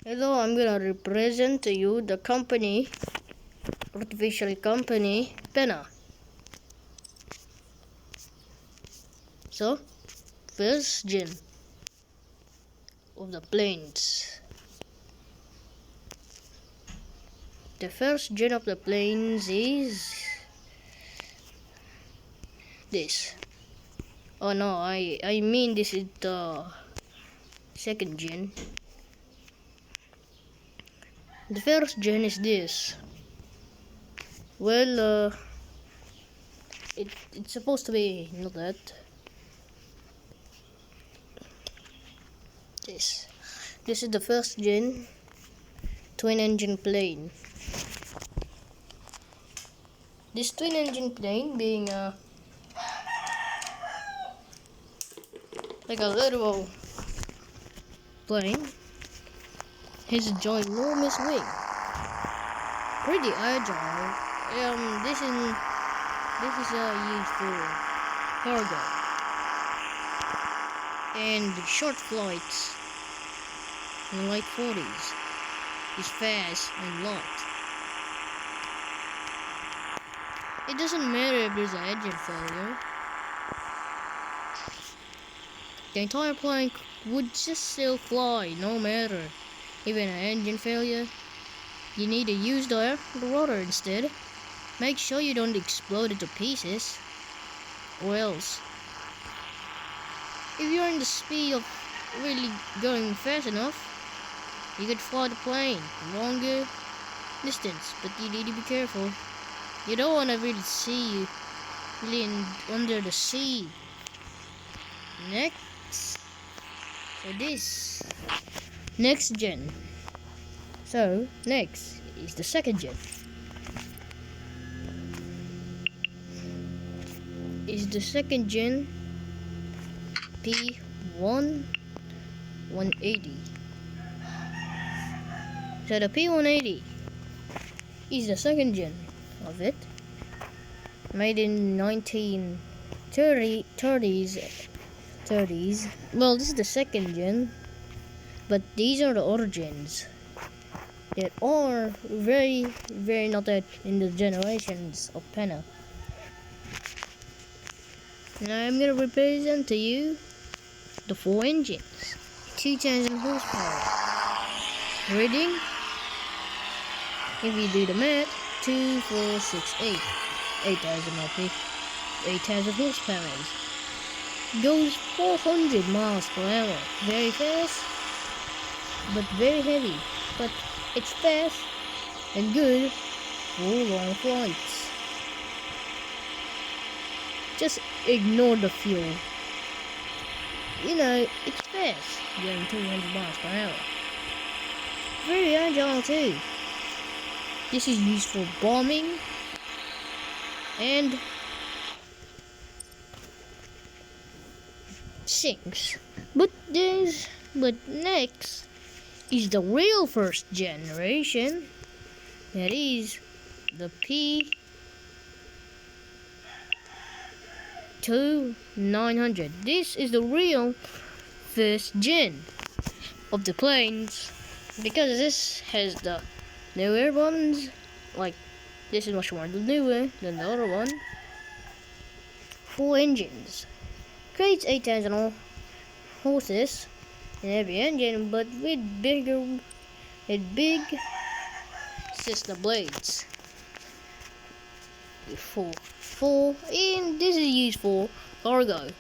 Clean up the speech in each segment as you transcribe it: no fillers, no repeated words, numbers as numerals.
Hello, I'm gonna represent to you the company, artificial company, Pena. So, first gen of the planes. The first gen of the planes is this. Oh no, I mean this is the second gen. The first gen is this. Well, it's supposed to be not that. This. This is the first gen twin engine plane. This twin engine plane being like a little plane has a ginormous wing. Pretty agile. This is used for cargo and short flights in light 40s. Is fast and light. It doesn't matter if there's an engine failure. The entire plane would just still fly, no matter. Even an engine failure, you need to use the rotor instead. Make sure you don't explode into pieces, or else. If you're in the speed of really going fast enough, you could fly the plane longer distance, but you need to be careful. You don't want to really see you really under the sea. Next, so this next gen. So next is the second gen. Is the second gen P1 180. So the P180 is the second gen of it, made in 1930s. Well, this is the second gen, but these are the other gens that are very not that in the generations of Pena. Now I'm gonna represent to you the four engines, 2,000 horsepower. Rating, if you do the math, 2, 4, 6, 8, 8,000 RP, 8,000 horsepower. Goes 400 miles per hour. Very fast, but very heavy. But it's fast and good for long flights. Just ignore the fuel. You know, it's fast, going 200 miles per hour. Very agile too. This is used for bombing and sinks. But next is the real first generation. That is the P2900. This is the real first gen of the planes, because this has the newer ones. Like this is much more newer than the other one. 4 engines, creates 8,000 horses in every engine, but with big sister blades. Four, and this is used for cargo.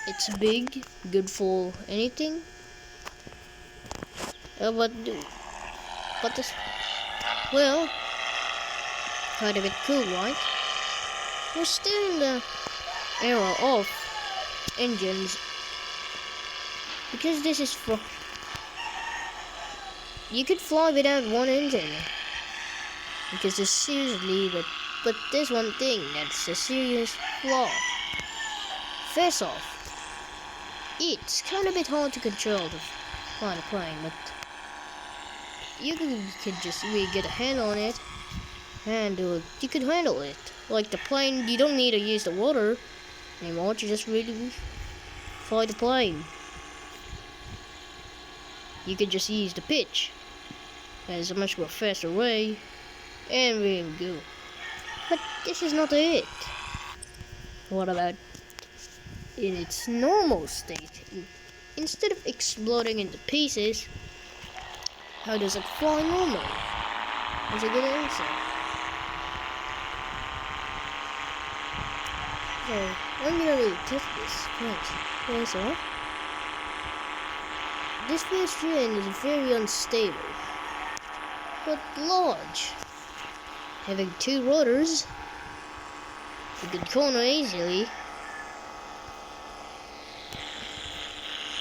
It's big, good for anything. But this, well, kind of bit cool, right? We're still in the era of engines, because this is for, you could fly without one engine, because it's seriously, but there's one thing that's a serious flaw. First off, it's kind of a bit hard to control to fly the plane, but you could just really get a hand on it, and you could handle it. Like the plane, you don't need to use the water anymore to just really fly the plane. you could just use the pitch as a much more faster way, and really go. But this is not it. What about in its normal state? Instead of exploding into pieces, how does it fly normally? That's a good answer. So, I'm gonna really test this first. Also, this first train is very unstable, but large. Having two rotors, you could corner easily,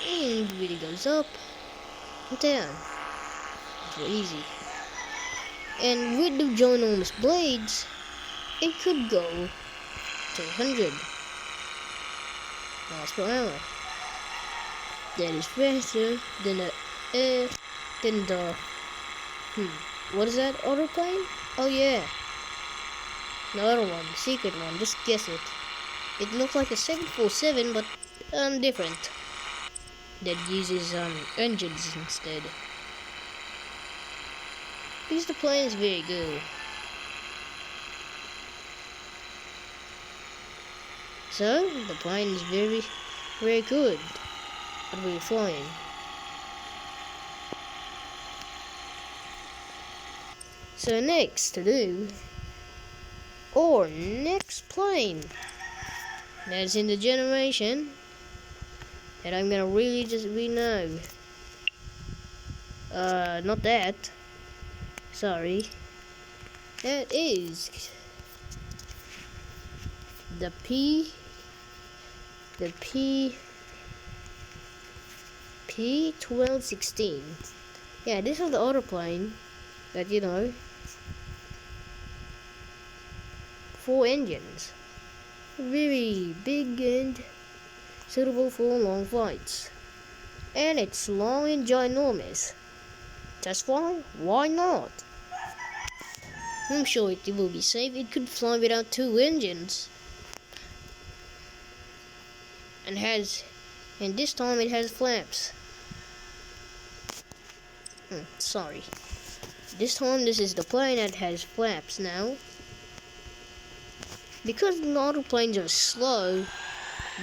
and it really goes up and down. So easy. And with the ginormous blades, it could go to 100 miles per hour. That is faster than the what is that other plane? Oh yeah, the other one, the secret one. Just guess it. It looks like a 747, but different. That uses engines instead. Because the plane is very good. So the plane is very, very good. What are we flying? So next to do, or next plane that's in the generation that I'm gonna really know. Not that. Sorry. That is the P1216. Yeah, this is the other plane that, you know, 4 engines. Very big and suitable for long flights. And it's long and ginormous. Test fly? Why not? I'm sure it will be safe. It could fly without 2 engines. And this time it has flaps. Sorry. This time this is the plane that has flaps now. Because the other planes are slow,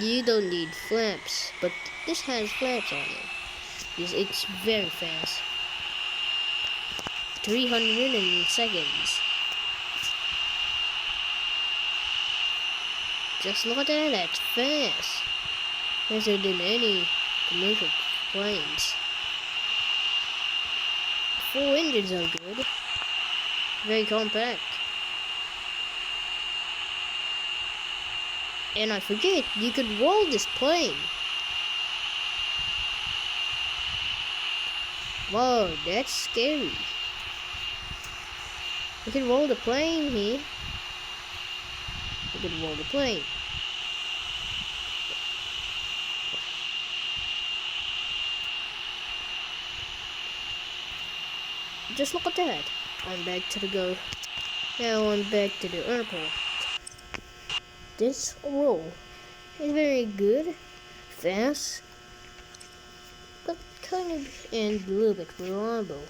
you don't need flaps. But this has flaps on it. It's very fast. 300 seconds. Just look at that, that's fast. Faster than any commercial planes. 4 engines are good. Very compact. And I forget, you could roll this plane. Whoa, that's scary. You can roll the plane here. You can roll the plane. Just look at that. I'm back to the go. Now I'm back to the airport. This roll is very good, fast, but kind of and a little bit reliable.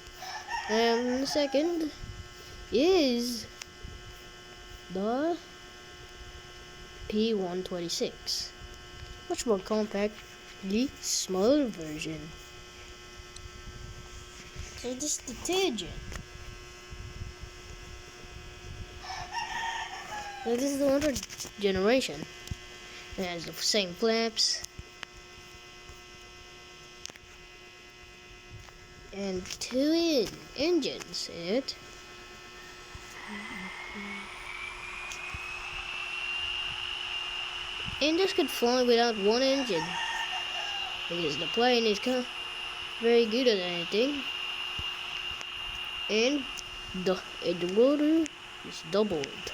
The second is the P126, much more compact, the smaller version. So this is the third. So this is the other generation. It has the same flaps and 2 engines in it. And this could fly without 1 engine because the plane is very good at anything. And the rotor is doubled.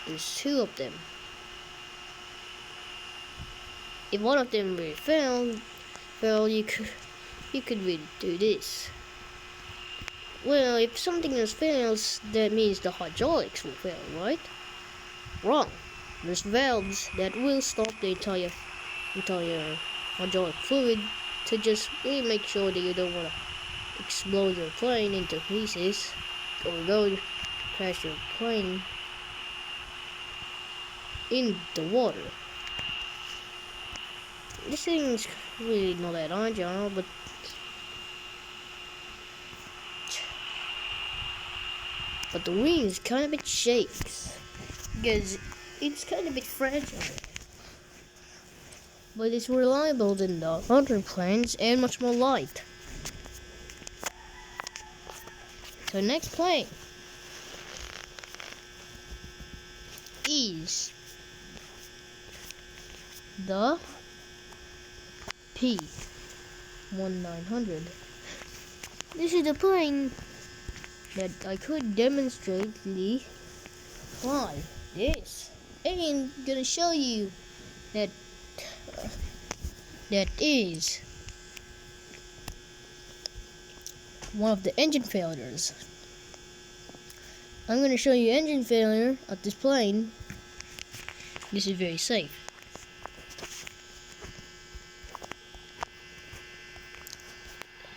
There's 2 of them. If one of them really failed, you could really do this. Well, if something else fails, that means the hydraulics will fail, right? Wrong. There's valves that will stop the entire hydraulic fluid to just really make sure that you don't want to explode your plane into pieces or go crash your plane in the water. This thing's really not that agile, but the wings kind of bit shakes because it's kind of bit fragile. But it's reliable than the other planes and much more light. So next plane is the P-1900. This is the plane that I could demonstrably fly this, and gonna show you that that is one of the engine failures. I'm gonna show you engine failure of this plane. This is very safe.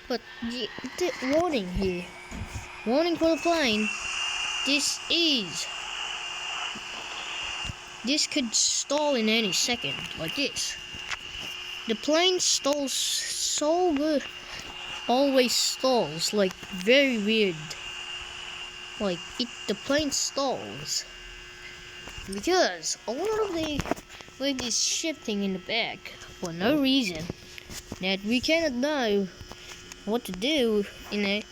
But the warning here. Warning for the plane. This could stall in any second, like this. The plane stalls so good. Always stalls, like very weird. Like the plane stalls because a lot of the weight is shifting in the back for no reason that we cannot know what to do in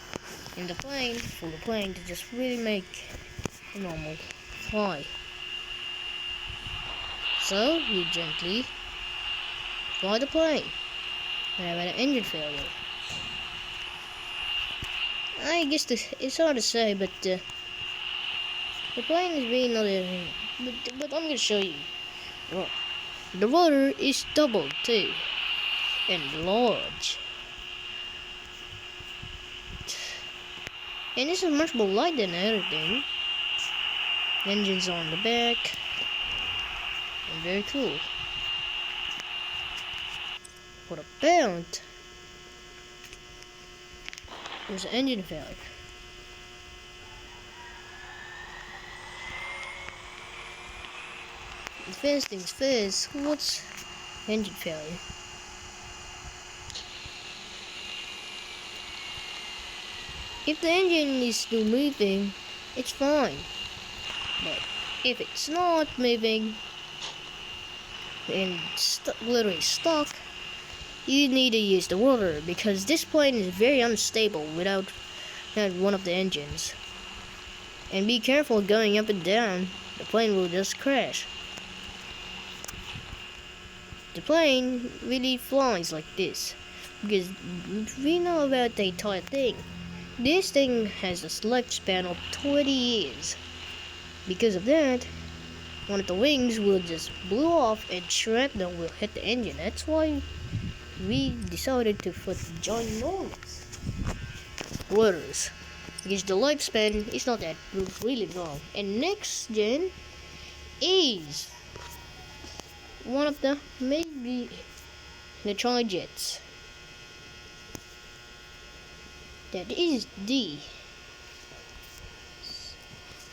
the plane for the plane to just really make a normal fly. So you gently fly the plane and have an engine failure. I guess it's hard to say, but the plane is being another. But I'm gonna show you. The rotor is double too, and large. And this is much more light than the other thing. The engine's on the back, and very cool. What about? There's an engine failure. First things first, what's engine failure? If the engine is still moving, it's fine. But if it's not moving and literally stuck, you need to use the rotor because this plane is very unstable without one of the engines. And be careful going up and down, the plane will just crash. The plane really flies like this because we know about the entire thing. This thing has a lifespan of 20 years. Because of that, one of the wings will just blow off and shrapnel will hit the engine. That's why we decided to put ginormous rotors because the lifespan is not that really long. And next gen is one of the maybe the tri-jets. That is this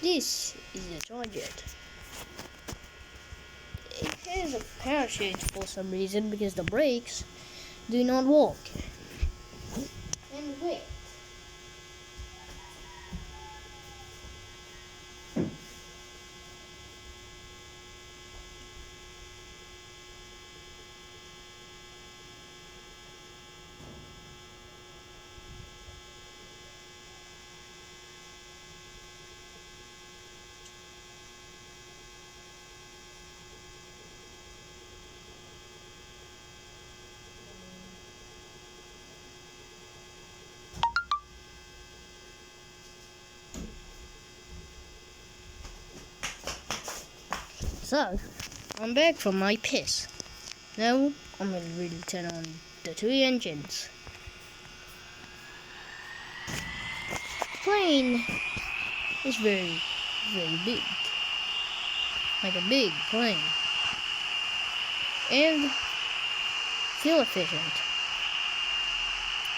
is the tri-jet. It has a parachute for some reason because the brakes do not work. And wait. So, I'm back from my piss. Now, I'm gonna really turn on the two engines. Plane is very, very big. Like a big plane. And fuel efficient.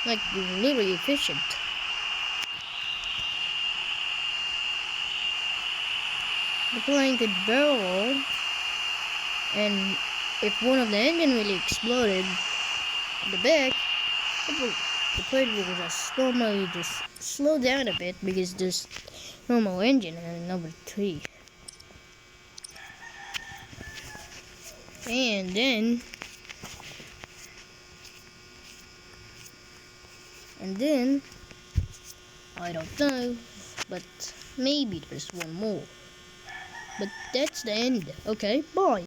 Like literally efficient. The plane could barrel, and if one of the engine really exploded at the back, the plane will just normally just slow down a bit because there's normal engine and number 3. And then I don't know, but maybe there's one more. But that's the end. Okay, bye.